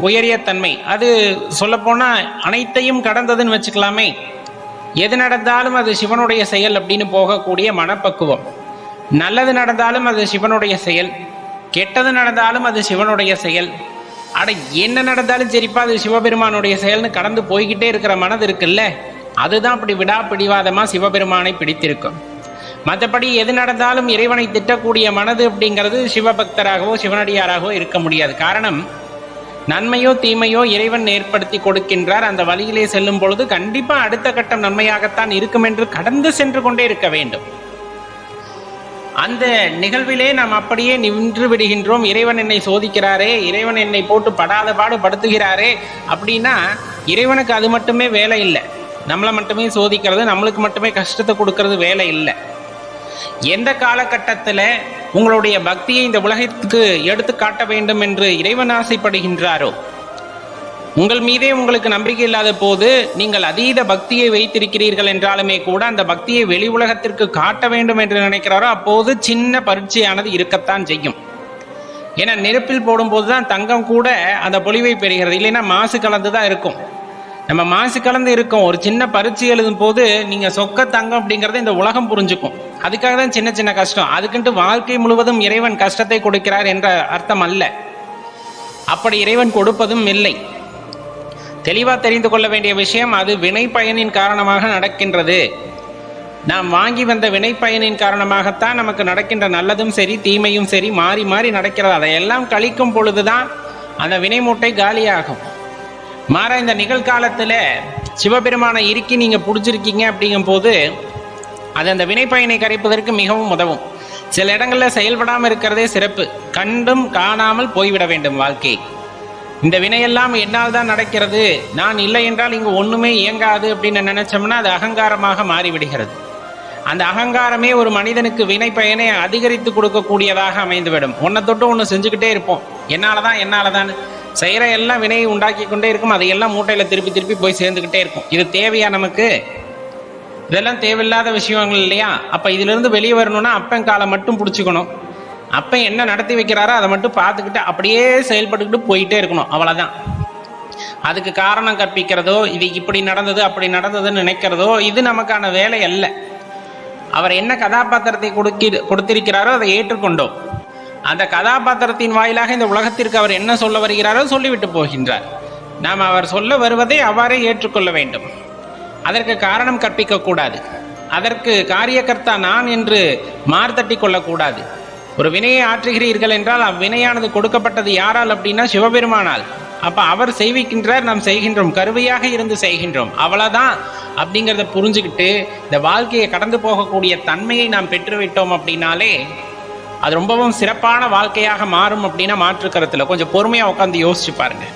உயரிய தன்மை. அது சொல்லப்போனால் அனைத்தையும் கடந்ததுன்னு வச்சுக்கலாமே. எது நடந்தாலும் அது சிவனுடைய செயல் அப்படின்னு போகக்கூடிய மனப்பக்குவம். நல்லது நடந்தாலும் அது சிவனுடைய செயல், கெட்டது நடந்தாலும் அது சிவனுடைய செயல். அட என்ன நடந்தாலும் சரிப்பா அது சிவபெருமானுடைய செயல்னு கடந்து போய்கிட்டே இருக்கிற மனது இருக்குல்ல, அதுதான் அப்படி விடாப்பிடிவாதமாக சிவபெருமானை பிடித்திருக்கும். மற்றபடி எது நடந்தாலும் இறைவனை திட்டக்கூடிய மனது அப்படிங்கிறது சிவபக்தராகவோ சிவனடியாராகவோ இருக்க முடியாது. காரணம், நன்மையோ தீமையோ இறைவன் ஏற்படுத்தி கொடுக்கின்றார். அந்த வழியிலே செல்லும் பொழுது கண்டிப்பாக அடுத்த கட்டம் நன்மையாகத்தான் இருக்கும் என்று கடந்து சென்று கொண்டே இருக்க வேண்டும். அந்த நிகழ்விலே நாம் அப்படியே நின்று விடுகின்றோம். இறைவன் என்னை சோதிக்கிறாரே, இறைவன் என்னை போட்டு படாத பாடு படுத்துகிறாரே அப்படின்னா இறைவனுக்கு அது மட்டுமே வேலை இல்லை. நம்மளை மட்டுமே சோதிக்கிறது, நம்மளுக்கு மட்டுமே கஷ்டத்தை கொடுக்கறது வேலை இல்லை. எந்த காலகட்டத்தில் உங்களுடைய பக்தியை இந்த உலகத்துக்கு எடுத்து காட்ட வேண்டும் என்று இறைவன் ஆசைப்படுகின்றாரோ, உங்கள் மீதே உங்களுக்கு நம்பிக்கை இல்லாத போது நீங்கள் அதீத பக்தியை வைத்திருக்கிறீர்கள் என்றாலுமே கூட அந்த பக்தியை வெளி உலகத்திற்கு காட்ட வேண்டும் என்று நினைக்கிறாரோ அப்போது சின்ன பரீட்சையானது இருக்கத்தான் செய்யும். ஏன்னா நெருப்பில் போடும்போது தான் தங்கம் கூட அந்த பொலிவை பெறுகிறது, இல்லைன்னா மாசு கலந்து தான் இருக்கும். நம்ம மாசு கலந்து இருக்கும். ஒரு சின்ன பரீட்சை எழுதும் போது நீங்கள் சொக்க தங்கம் அப்படிங்கிறத இந்த உலகம் புரிஞ்சுக்கும். அதுக்காக தான் சின்ன சின்ன கஷ்டம். அதுக்குன்ட்டு வாழ்க்கை முழுவதும் இறைவன் கஷ்டத்தை கொடுக்கிறார் என்ற அர்த்தம் அல்ல. அப்படி இறைவன் கொடுப்பதும் இல்லை. தெளிவாக தெரிந்து கொள்ள வேண்டிய விஷயம், அது வினை பயனின் காரணமாக நடக்கின்றது. நாம் வாங்கி வந்த வினை பயனின் காரணமாகத்தான் நமக்கு நடக்கின்ற நல்லதும் சரி தீமையும் சரி மாறி மாறி நடக்கிறது. அதையெல்லாம் கழிக்கும் பொழுதுதான் அந்த வினை மூட்டை காலியாகும். மாற இந்த நிகழ்காலத்தில் சிவபெருமானை இறுக்கி நீங்கள் பிடிச்சிருக்கீங்க அப்படிங்கும் போது அது அந்த வினை பயனை கரைப்பதற்கு மிகவும் உதவும். சில இடங்களில் செயல்படாமல் இருக்கிறதே சிறப்பு. கண்டும் காணாமல் போய்விட வேண்டும் வாழ்க்கை. இந்த வினையெல்லாம் என்னால் தான் நடக்கிறது, நான் இல்லை என்றால் இங்கு ஒன்றுமே இயங்காது அப்படின்னு நினைச்சோம்னா அது அகங்காரமாக மாறிவிடுகிறது. அந்த அகங்காரமே ஒரு மனிதனுக்கு வினை பயனை அதிகரித்து கொடுக்கக்கூடியதாக அமைந்துவிடும். ஒன்றை தொட்டு ஒன்று செஞ்சுக்கிட்டே இருப்போம், என்னால் தான் செய்கிற எல்லாம் வினையை உண்டாக்கி கொண்டே இருக்கும். அதையெல்லாம் மூட்டையில் திருப்பி திருப்பி போய் சேர்ந்துக்கிட்டே இருக்கும். இது தேவையா நமக்கு? இதெல்லாம் தேவையில்லாத விஷயங்கள் இல்லையா? அப்போ இதிலிருந்து வெளியே வரணும்னா அப்பன் காலை மட்டும் பிடிச்சிக்கணும். அப்பன் என்ன நடத்தி வைக்கிறாரோ அதை மட்டும் பார்த்துக்கிட்டு அப்படியே செயல்பட்டுக்கிட்டு போயிட்டே இருக்கணும், அவ்வளோதான். அதுக்கு காரணம் கற்பிக்கிறதோ இது இப்படி நடந்தது அப்படி நடந்ததுன்னு நினைக்கிறதோ இது நமக்கான வேலை அல்ல. அவர் என்ன கதாபாத்திரத்தை கொடுத்திருக்கிறாரோ அதை ஏற்றுக்கொண்டோம். அந்த கதாபாத்திரத்தின் வாயிலாக இந்த உலகத்திற்கு அவர் என்ன சொல்ல வருகிறாரோ சொல்லிவிட்டு போகின்றார். நாம் அவர் சொல்ல வருவதை அவ்வாறே ஏற்றுக்கொள்ள வேண்டும். அதற்கு காரணம் கற்பிக்கக்கூடாது. அதற்கு காரியகர்த்தா நான் என்று மார்த்தட்டி கொள்ளக்கூடாது. ஒரு வினையை ஆற்றுகிறீர்கள் என்றால் அவ்வினையானது கொடுக்கப்பட்டது யாரால் அப்படின்னா சிவபெருமானால். அப்போ அவர் செய்விக்கின்றார், நாம் செய்கின்றோம், கருவியாக இருந்து செய்கின்றோம், அவ்வளோதான் அப்படிங்கிறத புரிஞ்சுக்கிட்டு இந்த வாழ்க்கையை கடந்து போகக்கூடிய தன்மையை நாம் பெற்றுவிட்டோம் அப்படின்னாலே அது ரொம்பவும் சிறப்பான வாழ்க்கையாக மாறும். அப்படின்னா மாற்று கருத்தில் கொஞ்சம் பொறுமையாக உட்காந்து யோசிச்சு பாருங்க.